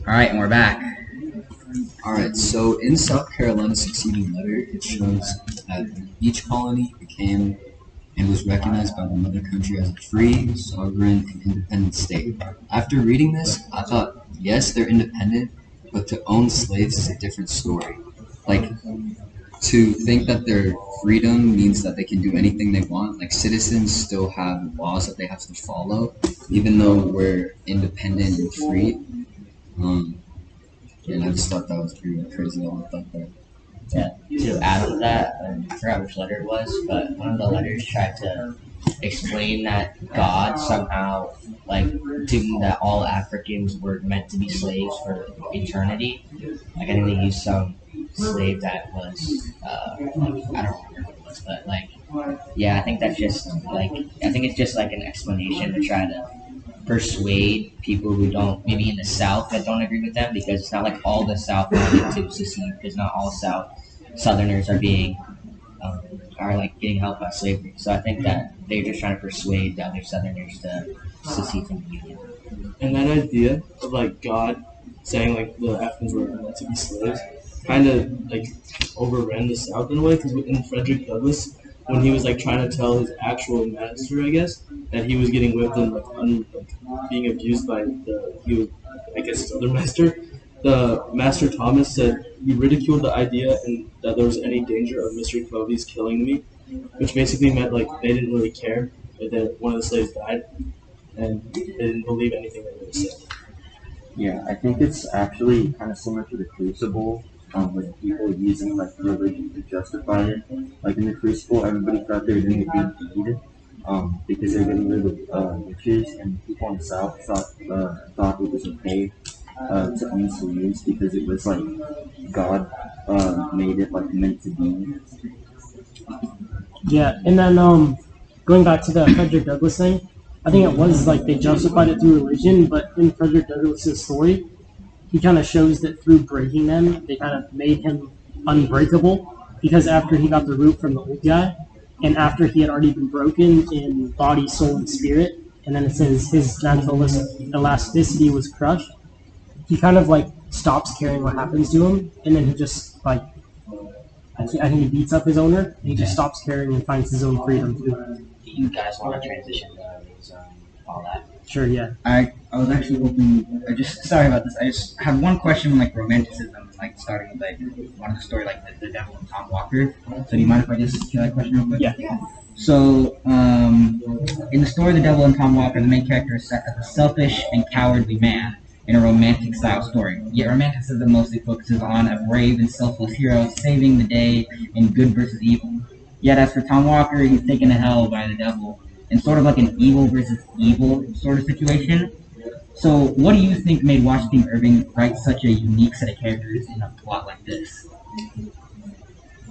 All right, and we're back. Alright, so in South Carolina's succeeding letter, it shows that each colony became and was recognized by the mother country as a free, sovereign, and independent state. After reading this, I thought, yes, they're independent, but to own slaves is a different story. Like, to think that their freedom means that they can do anything they want, like citizens still have laws that they have to follow, even though we're independent and free. Um, and I just thought that was pretty crazy. All I thought that. Yeah, to add on to that, I forgot which letter it was, but one of the letters tried to explain that God somehow, like, deemed that all Africans were meant to be slaves for eternity. Like, I think they used some slave that was, like, I don't remember what it was, but, like, yeah, I think that's just, like, I think it's just, like, an explanation to try to persuade people who don't, maybe in the South, that don't agree with them, because it's not like all the South wanted to secede, because not all Southerners are being are like getting helped by slavery. So I think that they're just trying to persuade the other Southerners to secede from the Union. And that idea of like God saying like the Africans were meant to be slaves kind of like overran the South in a way, because in Frederick Douglass, when he was like trying to tell his actual master, I guess, that he was getting whipped and like being abused by I guess his other master, the Master Thomas said he ridiculed the idea and that there was any danger of Mr. Covey's killing me, which basically meant like they didn't really care that one of the slaves died, and they didn't believe anything that they said. Yeah, I think it's actually kind of similar to the Crucible, with people using like religion to justify it. Like in the Crucible, everybody thought they were doing a good deed, because they're getting rid of witches, and people in the South thought it was okay to own slaves because it was like God made it like meant to be. Yeah, and then going back to the Frederick Douglass thing, I think it was like they justified it through religion, but in Frederick Douglass's story, he kind of shows that through breaking them, they kind of made him unbreakable, because after he got the root from the old guy, and after he had already been broken in body, soul, and spirit, and then it says his natural elasticity was crushed, he kind of like stops caring what happens to him, and then he just like I think he beats up his owner, and he just stops caring and finds his own freedom too. Do you guys want to transition to all that? Sure, yeah. I was actually hoping. Sorry about this. I just have one question on like romanticism, like starting with like one of the story, like the Devil and Tom Walker. So do you mind if I just kill that question real quick? Yeah. So in the story, The Devil and Tom Walker, the main character is set as a selfish and cowardly man in a romantic style story. Yet romanticism mostly focuses on a brave and selfless hero saving the day in good versus evil. Yet as for Tom Walker, he's taken to hell by the devil in sort of like an evil versus evil sort of situation. So what do you think made Washington Irving write such a unique set of characters in a plot like this?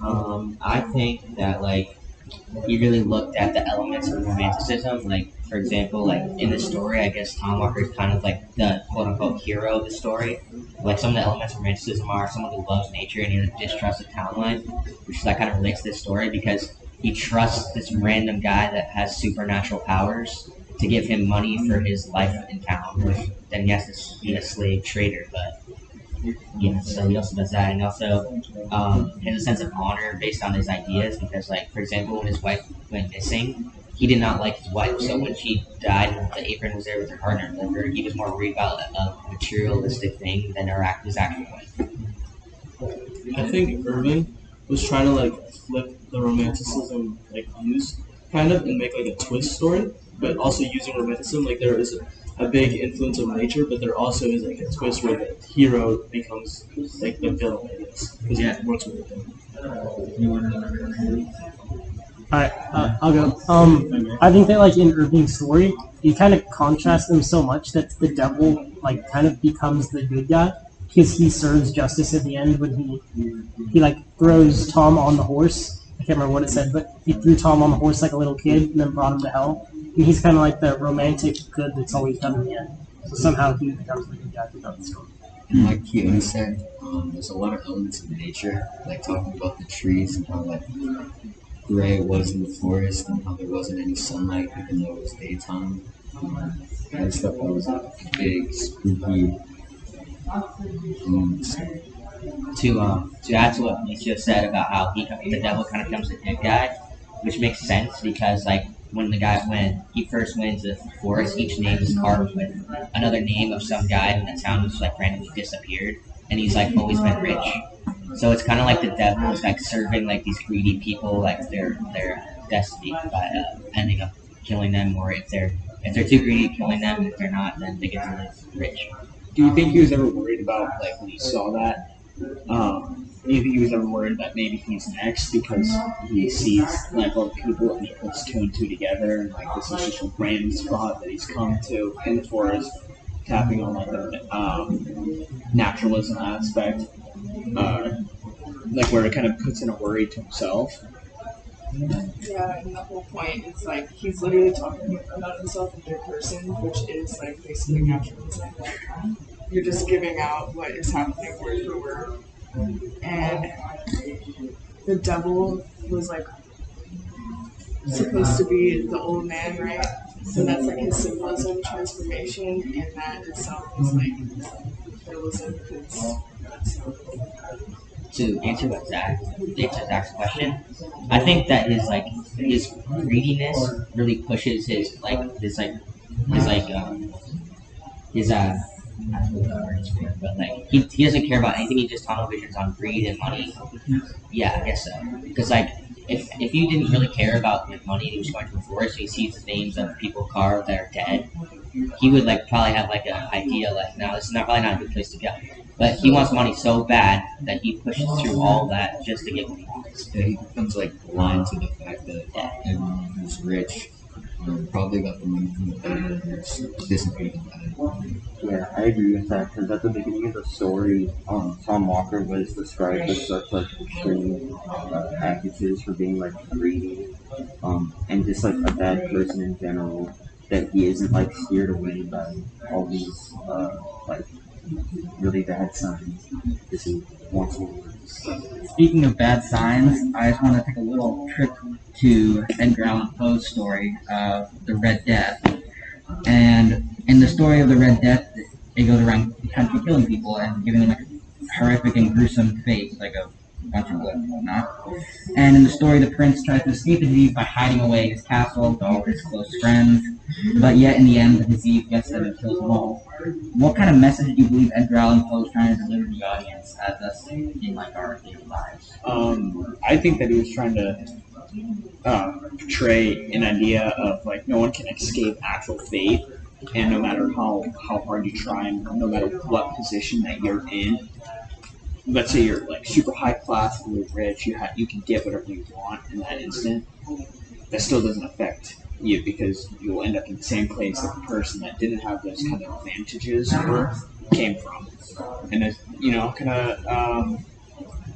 I think that like he really looked at the elements of romanticism. Like, for example, like in the story, I guess Tom Walker is kind of like the quote unquote hero of the story. Like some of the elements of romanticism are someone who loves nature and he distrusts the town life, which that kind of relates to this story because he trusts this random guy that has supernatural powers to give him money for his life in town, which then he has to be a slave trader, but yeah, so he also does that, and also has a sense of honor based on his ideas. Because, like, for example, when his wife went missing, he did not like his wife. So when she died, and the apron was there with her partner, he was more worried about a materialistic thing than his actual wife. I think Irving was trying to like flip the romanticism like views kind of and make like a twist story, but also using romanticism like there is a big influence of nature, but there also is like a twist where the hero becomes like the villain, I guess, because he works with him. Alright, I'll go. I think that like in Irving's story, you kind of contrast them so much that the devil like kind of becomes the good guy because he serves justice at the end when he like throws Tom on the horse. I can't remember what it said, but he threw Tom on the horse like a little kid and then brought him to hell. And he's kind of like the romantic good that's always done in the end. So somehow he becomes the good guy throughout the story. And like Keone said, there's a lot of elements of nature, like talking about the trees and how like gray it was in the forest and how there wasn't any sunlight even though it was daytime. I just thought that was a big, spooky To add to what Mauricio said about how the devil kind of becomes the good guy, which makes sense because like when he first wins the forest, each name is carved with another name of some guy in the town who's like randomly disappeared, and he's like always been rich. So it's kind of like the devil is like serving like these greedy people like their destiny by ending up killing them, or if they're too greedy, killing them. And if they're not, then they get to live rich. Do you think he was ever worried about like when he saw that? Do you think he was ever worried that maybe he's next because he sees like all the people and he puts two and two together and like this is just a random spot that he's come to in the forest, tapping on like the naturalism aspect, like where it kind of puts in a worry to himself. Yeah, and the whole point is like he's literally talking about himself in third person, which is like basically naturalism. Like you're just giving out what is happening word for word. And the devil was like supposed to be the old man, right? So that's like his symbolism, transformation, and that itself is like realism because that's To answer Zach's question, I think that his greediness really pushes his I don't know what the word is for it, but like he doesn't care about anything. He just tunnel visions on greed and money. Yeah, I guess so. Because like if you didn't really care about like money and he was going to the forest and he sees the names of people carved that are dead, he would like probably have like an idea like, no, this is not probably not a good place to go. But he wants money so bad that he pushes through all that just to get what he wants. Yeah, he becomes like blind to the fact that everyone who's rich probably got the money from the beggar who's disappeared. Yeah, I agree with that because at the beginning of the story, Tom Walker was described as such like extreme packages for being like greedy, and just like a bad person in general. That he isn't like steered away by all these like really bad signs. Because he wants more. Speaking of bad signs, I just want to take a little trip to Edgar Allan Poe's story of the Red Death. And in the story of the Red Death, it goes around the country killing people and giving them like a horrific and gruesome fate, like a bunch of blood and whatnot. And in the story, the prince tries to escape the disease by hiding away his castle with all his close friends. But yet, in the end, the disease gets them and kills them all. What kind of message do you believe Edgar Allan Poe is trying to deliver to the audience as us in like our daily lives? I think that he was trying to portray an idea of like no one can escape actual fate, and no matter how hard you try, and no matter what position that you're in, let's say you're like super high class, really rich, you can get whatever you want in that instant. That still doesn't affect you because you'll end up in the same place that the person that didn't have those kind of advantages came from. And it's, kind of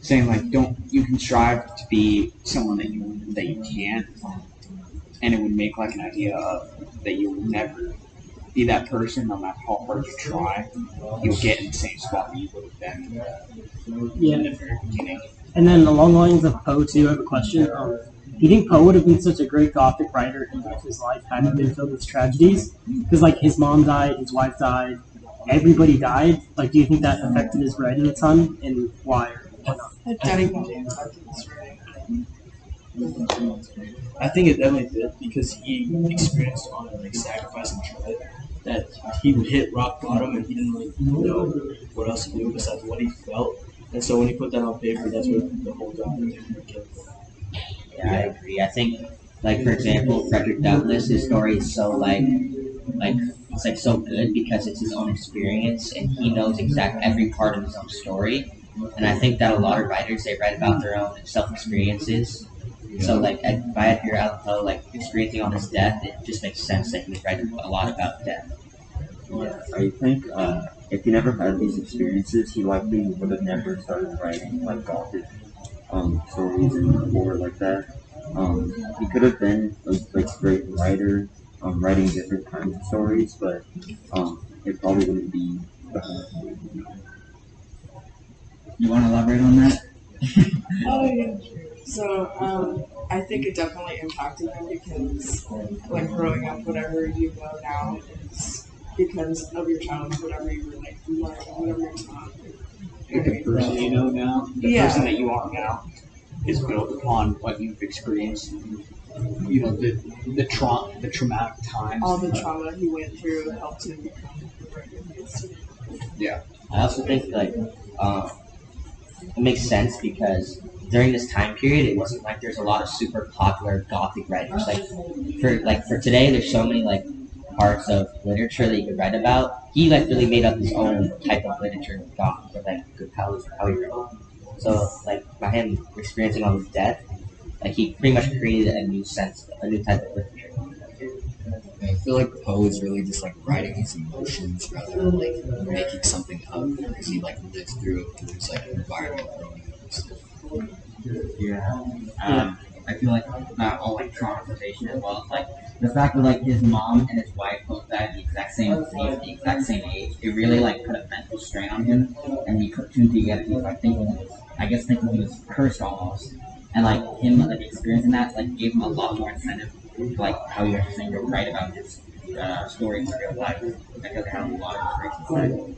saying like, don't you can strive to be someone that you can't, and it would make like an idea of that you will never be that person no matter how hard you try. You'll get in the same spot that you would have been Yeah. in the very beginning. And then along the lines of Poe too, I have a question. Do you think Poe would have been such a great Gothic writer if his life hadn't been filled with tragedies? Because like his mom died, his wife died, everybody died. Like, do you think that affected his writing a ton, and why? Or not? It definitely impacted his writing. I think it definitely did because he experienced all the like sacrifice and joy that he would hit rock bottom and he didn't really know what else to do besides what he felt. And so when he put that on paper, that's what the whole documentary came from. Yeah, I agree. I think, like for example, Frederick Douglass, his story is so like it's like so good because it's his own experience and he knows exactly every part of his own story. And I think that a lot of writers they write about their own self experiences. So like by Edgar Allan Poe, like experiencing all this death, it just makes sense that he was writing a lot about death. Yeah, I think if he never had these experiences, he likely would have never started writing like Gothic stories and horror like that. He could have been a like great writer, writing different kinds of stories, but it probably wouldn't be. You want to elaborate on that? Oh yeah. So I think it definitely impacted him because like growing up, whatever you know now is because of your childhood, whatever you were like whatever you're taught. Like the person you know now, the Yeah. person that you are now, is built upon what you've experienced. You know, the traumatic times. All the trauma he went through helped him become the writer he is today. Yeah. I also think it makes sense because during this time period, it wasn't like there's a lot of super popular Gothic writers. For today, there's so many like parts of literature that you could write about. He like really made up his own type of literature with Gothic, with like how he wrote. So like by him experiencing all his death, like he pretty much created a new type of literature. I feel like Poe is really just like writing his emotions rather than like making something up because he like lived through it through his like environment growing up and stuff. Yeah. I feel like not all like traumatization as well as like the fact that like his mom and his wife both died at the exact same disease, the exact same age. It really like put a mental strain on him, and when he put two together, he was like thinking he was cursed almost, and like him like experiencing that like gave him a lot more incentive, like how you were saying to write about his stories in real life. I feel like I have a lot of inspiration.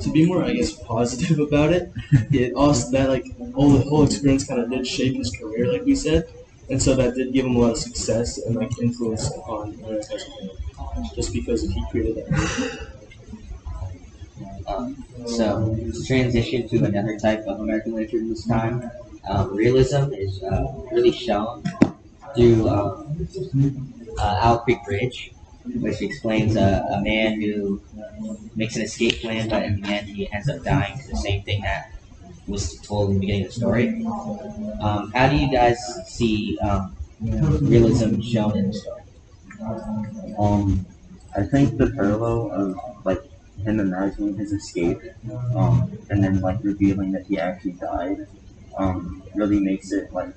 To be more, I guess, positive about it, it also that like the whole experience kind of did shape his career, like we said, and so that did give him a lot of success and like influence upon America as a whole, just because he created that. So to transition to another type of American literature this time, realism is really shown through Owl Creek Bridge, which explains a man who makes an escape plan, but in the end he ends up dying to the same thing that was told in the beginning of the story. How do you guys see realism shown in the story? I think the parallel of like him imagining his escape, and then like revealing that he actually died, really makes it like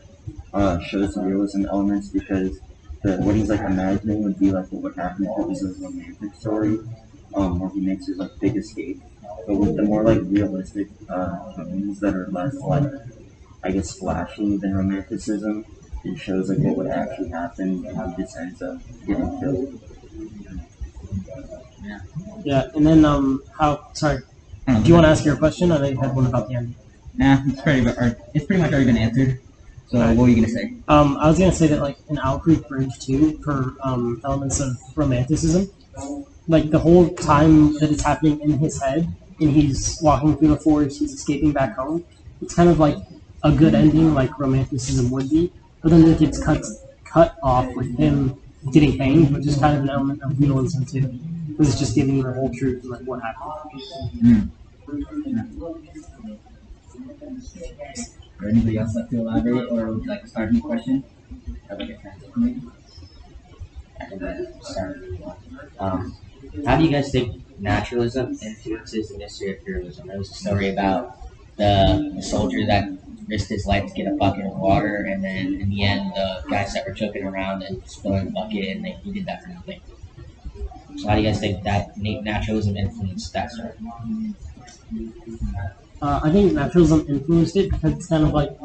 shows the realism elements because what he's like imagining would be like what would happen if it was a romantic story, where he makes his like big escape. But with the more like realistic tones that are less like I guess flashy than romanticism, it shows like what would actually happen and he just ends up getting killed. Yeah, and then sorry, do you want to ask your question? I know you had one about the end. Nah, it's pretty much already been answered. So what were you gonna say? I was gonna say that like in Owl Creek Bridge too, for elements of romanticism, like the whole time that it's happening in his head, and he's walking through the forest, he's escaping back home. It's kind of like a good ending, like romanticism would be, but then it gets cut off with him getting hanged, which is kind of an element of realism too, because it's just giving you the whole truth of like what happened. Or anybody else like to elaborate, or would you like to start a new question? Have like a transition maybe? How do you guys think naturalism influences the mystery of heroism? There was a story about the soldier that risked his life to get a bucket of water, and then in the end, the guys that were joking around and spilling the bucket, and he did that for nothing. So how do you guys think that naturalism influenced that story? I think naturalism influenced it because it's kind of like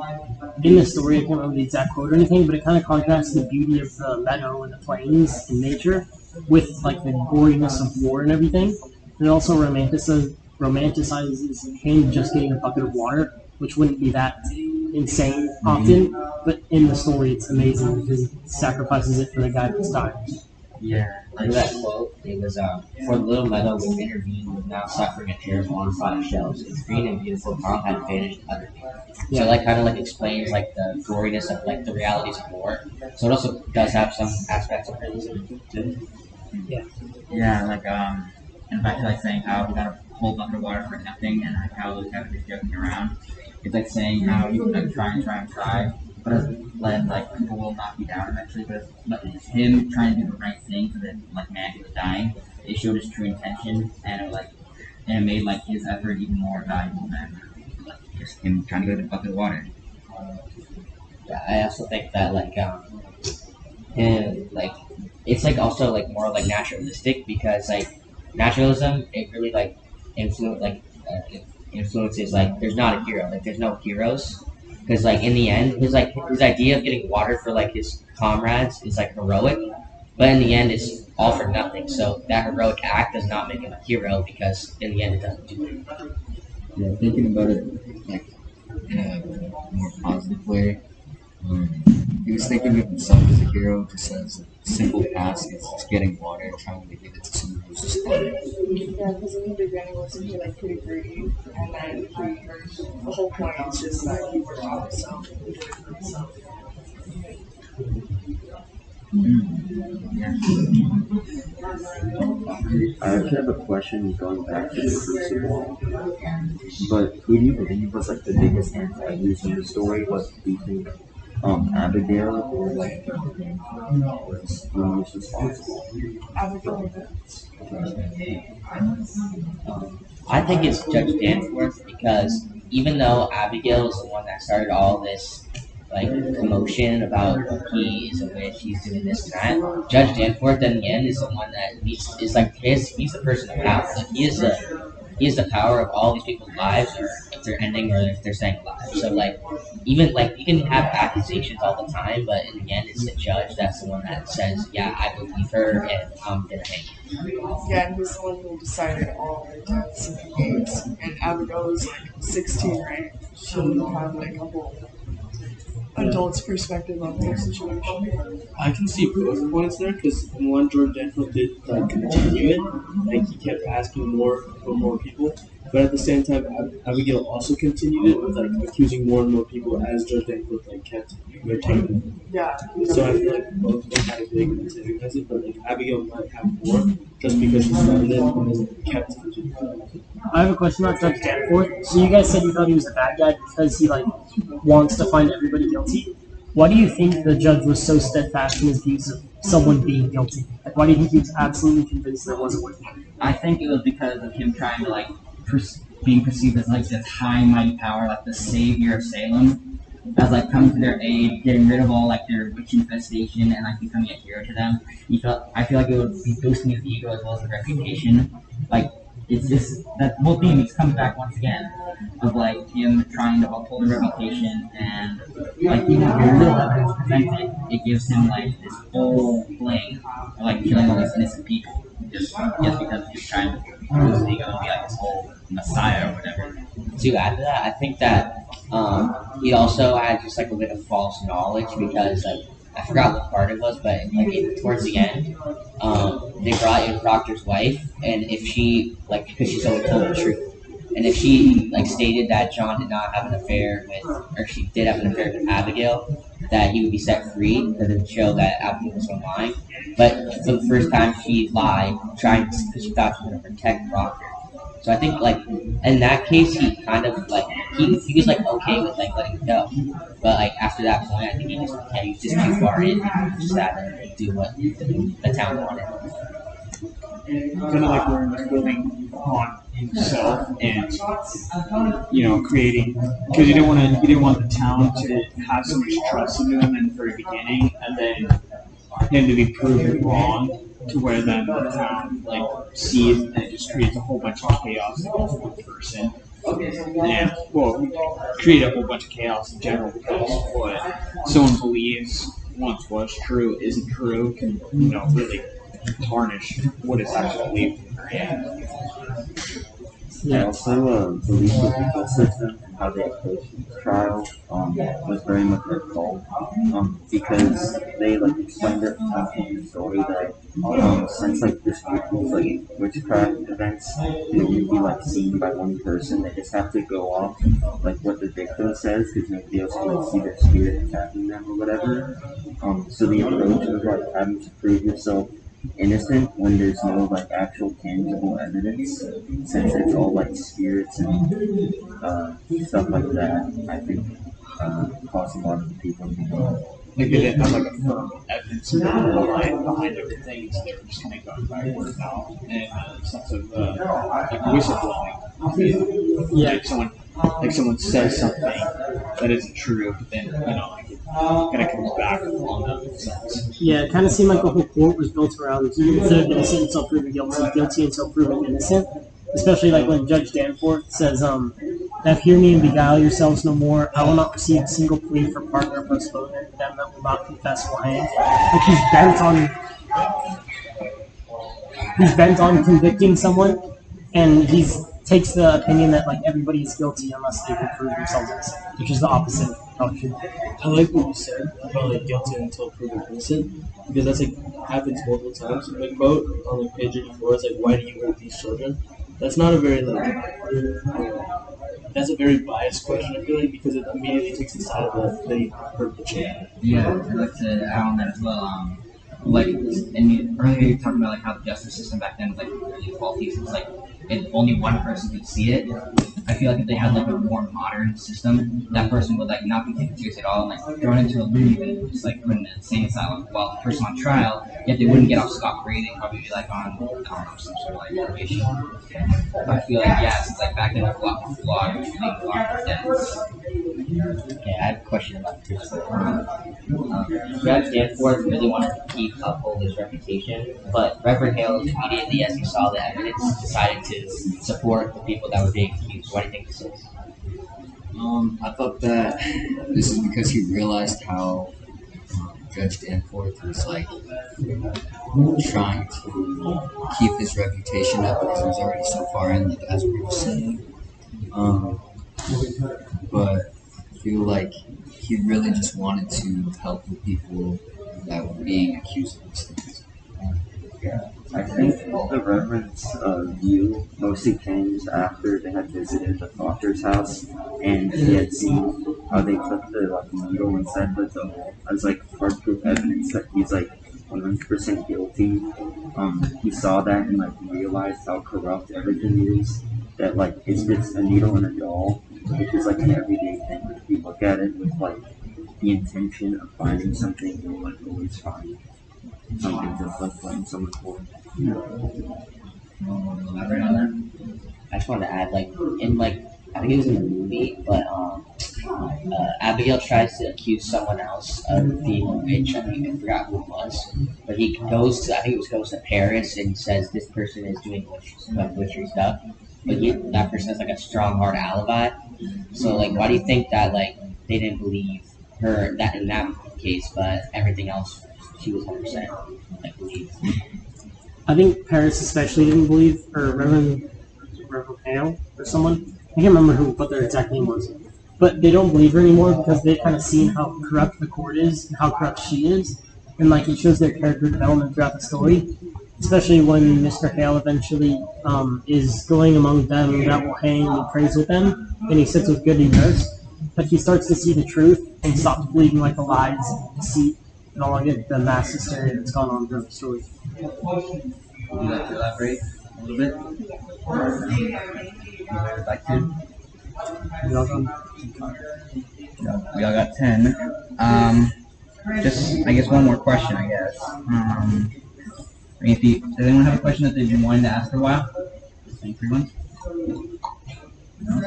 in the story. I can't remember the exact quote or anything, but it kind of contrasts the beauty of the meadow and the plains and nature with like the goriness of war and everything. And it also romanticizes him just getting a bucket of water, which wouldn't be that insane often. But in the story, it's amazing because he sacrifices it for the guy that's dying. Yeah. Like that quote, it was for the little meadow which intervened with now suffering a terrible onslaught of shells. Its green and beautiful calm had vanished utterly. So that kind of like explains like the goriness of like the realities of war. So it also does have some aspects of realism too. Yeah, like and back to like saying how he got a whole bucket of water for nothing, and like how those guys were just joking around. It's like saying how you can like try, but then like people will knock you down eventually. But it's him trying to do the right thing for the like man who was dying. It showed his true intention, and it made like his effort even more valuable than like just him trying to get a bucket of water. Yeah, I also think that and like it's like also like more like naturalistic because like naturalism it really like influences like there's not a hero, like there's no heroes because like in the end his idea of getting water for like his comrades is like heroic, but in the end it's all for nothing. So that heroic act does not make him a hero because in the end it doesn't do anything. Yeah, thinking about it like in a more positive way, he was thinking of himself as a hero, just as a simple task is just getting water and trying to give it to someone who's just starving. Yeah, because in the beginning wasn't he like pretty greedy, and then the whole point is just that he worked on himself and did it for himself. I actually have a question going back to the Crucible. But who do you believe was like the biggest antagonist in the story? Like, do you think Abigail or like was the most responsible? Abigail, I think it's Judge Danforth because even though Abigail is the one that started all this like commotion about he is a witch, he's doing this and that, Judge Danforth in the end is the one that is like he's the person of power. Like he is the power of all these people's lives, or if they're ending or if they're staying alive. So like even like you can have accusations all the time, but in the end it's the judge that's the one that says, yeah, I believe her and I'm gonna hang you. yeah, and he's the one who decided all the deaths and the names. And Abigail is like 16, right? She'll have like a whole adult's perspective on the situation. I can see both points there because one Jordan Danforth did like continue it, like he kept asking more for more people, but at the same time Abigail also continued it with like accusing more and more people as Jordan Danforth like kept retaining. Yeah. So I feel like both of them had a big antagonist, but like Abigail might have more just because she started it and then kept continuing. I have a question about Judge Danforth. So you guys said you thought he was the bad guy because he like wants to find everybody guilty. Why do you think the judge was so steadfast in his views of someone being guilty? Like, why do you think he was absolutely convinced there wasn't one? I think it was because of him trying to like being perceived as like this high mighty power, like the savior of Salem, as like coming to their aid, getting rid of all like their witch infestation, and like becoming a hero to them. I feel like it would be boosting his ego as well as his reputation. Like it's just that whole theme just comes back once again of like him trying to uphold a reputation, and like even if your little evidence presented, it gives him like this whole fling of like killing all these innocent people just because he's trying to boost his ego and be like this whole messiah or whatever. To add to that, I think that he also had just like a bit of false knowledge because like I forgot what part it was, but like towards the end, they brought in Proctor's wife, and if she like because she's always told the truth, and if she like stated that John did not have an affair with, or she did have an affair with Abigail, that he would be set free because it would show that Abigail was lying. But for the first time, she lied, trying because she thought she was going to protect Proctor. So I think like in that case he kind of like he was like okay with like letting it go, but like after that point I think he was just too far in and just had to do what the town wanted. Kind of like where he was building on himself and creating because he didn't want the town to have so much trust into him in the very beginning, and then him to be proven wrong to where then the town like sees and it just creates a whole bunch of chaos against one person. And create a whole bunch of chaos in general because what someone believes once was true isn't true can really tarnish what is actually believed in the end. I also believe the legal system and how they approached the trial was very much their fault because they like explained it in the story that since like this these like witchcraft events can only be like seen by one person, they just have to go off like what the victim says because nobody else can like see their spirit attacking them or whatever. So the approach was like having to prove yourself innocent when there's no like actual tangible evidence, since it's all like spirits and stuff like that. I think caused a lot of the people to go. Like they didn't have like a firm evidence behind everything, so they were just kind of going by word of mouth and a sense of like whistleblowing. Yeah. Like someone says something that isn't true, but then it kind of comes back on them in a sense. Yeah, it kind of seemed like the whole court was built around instead of innocent until proven guilty, guilty until proven innocent. Especially like when Judge Danforth says, "Now hear me and beguile yourselves no more. I will not receive a single plea for pardon or postponement. Them that will not confess will hang." Like he's bent on he's bent on convicting someone, and he's takes the opinion that like everybody is guilty unless they can prove themselves innocent, which is the opposite of culture. I like what you said about like guilty until proven innocent, because that's like happens multiple times. The quote on like page 84 is like, "Why do you hurt these children?" That's not a very that's a very biased question. I feel like because it immediately takes the side of the hurt the children. Yeah, I'd like to add on that as well. Earlier you were talking about like how the justice system back then was like really faulty. So it's like if only one person could see it. I feel like if they had like a more modern system, that person would like not be taken seriously at all, and like thrown into a loony bin, just like put in an insane asylum. While the person on trial, yet they wouldn't get off scot free. They'd probably be like on I don't know, some sort of like probation. I feel like since like back then it was a lot more flawed, which made a lot more sense. Okay, I have a question about this. Judge Danforth really wanted to uphold his reputation, but Reverend Hale immediately, as he saw the evidence, decided to support the people that were being accused. Why do you think this is? I thought that this is because he realized how Judge Danforth was like trying to keep his reputation up because he was already so far in, like as we were saying. But I feel like he really just wanted to help the people that were being accused of these things. I think the Reverend's view mostly came after they had visited the Proctor's house and he had seen how they took the like needle inside the doll as like hard proof evidence that he's like 100% guilty. He saw that and like realized how corrupt everything is. That like it's just a needle in a doll, which is like an everyday thing. But if you look at it with like the intention of finding something, you'll like always find something just like letting someone for. Elaborate on that. I just wanted to add, like, in, like, I think it was in the movie, but Abigail tries to accuse someone else of being a witch. I forgot who it was. But he goes to, I think it goes to Paris and says this person is doing witchery stuff. But that person has, like, a strong, hard alibi. So, like, why do you think that, like, they didn't believe her that in that case, but everything else she was 100% like believed? I think Paris especially didn't believe, or Reverend Hale or someone. I can't remember what their exact name was. But they don't believe her anymore because they've kind of seen how corrupt the court is and how corrupt she is. And like it shows their character development throughout the story. Especially when Mr. Hale eventually is going among them that will hang and he prays with them. And he sits with Goody Nurse. But he starts to see the truth and stops believing like the lies and deceit and all like the mass hysteria that's gone on throughout the story. Would you like to elaborate a little bit? Or would like to? We all done? No, we all got 10. Just, I guess, one more question, I guess. Does anyone have a question that they've been wanting to ask for a while? Any free ones? No?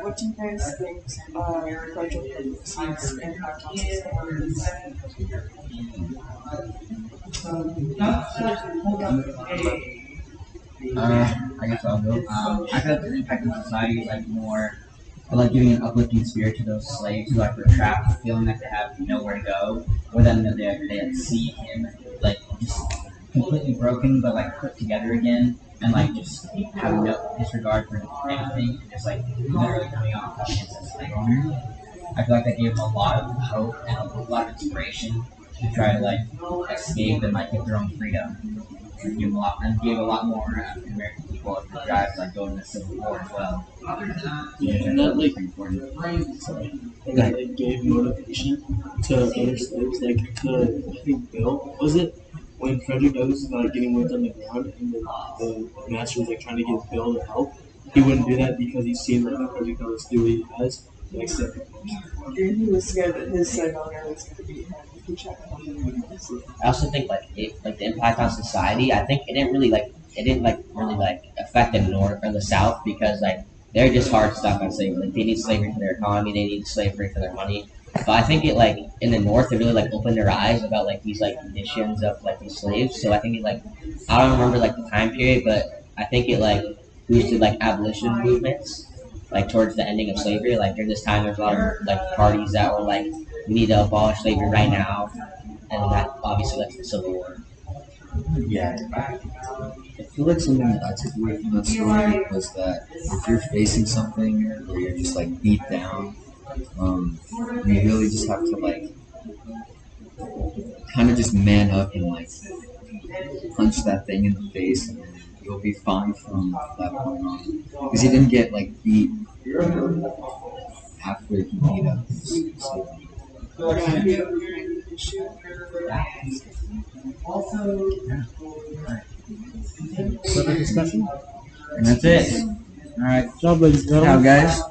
What do you guys think Frederick Douglass's impact on I guess I'll go. I feel like the impact on society is like more like giving an uplifting spirit to those slaves who like were trapped, feeling like they have nowhere to go, or then that they had seen him like just completely broken, but like put together again, and like just have no disregard for anything, and just like literally coming off against a slave owner. I feel like that gave them a lot of hope and a lot of inspiration to try to like escape and like get their own freedom. And gave a lot more African American people the drive to like go to the Civil War as well. Yeah, and that like and that like gave motivation to other slaves, like to I think Bill was it when Frederick Douglass was like getting whipped on the ground and the master was like trying to get Bill to help. He wouldn't do that because he's seen like Frederick Douglass do what he has. Like he was scared that his slave owner was going to beat him if he checked on him. I also think like the impact on society. I think it didn't really affect the North or the South because like they're just hard stuck on slavery. Like they need slavery for their economy, they need slavery for their money. But I think it like in the North it really like opened their eyes about like these like conditions of like these slaves. So I think it like I don't remember like the time period, but I think it like boosted like abolition movements like towards the ending of slavery. Like during this time there's a lot of like parties that were like we need to abolish slavery right now, and that obviously led to the Civil War. Yeah. I feel like something that I took away from that story was that if you're facing something where you're just like beat down, you really just have to like kind of just man up and like punch that thing in the face, and you'll be fine from that point on. Because he didn't get like beat after he beat up his We're gonna be over here in the issue. Further discussion? And that's it. All right. Good job, ladies and Ciao, gentlemen. guys.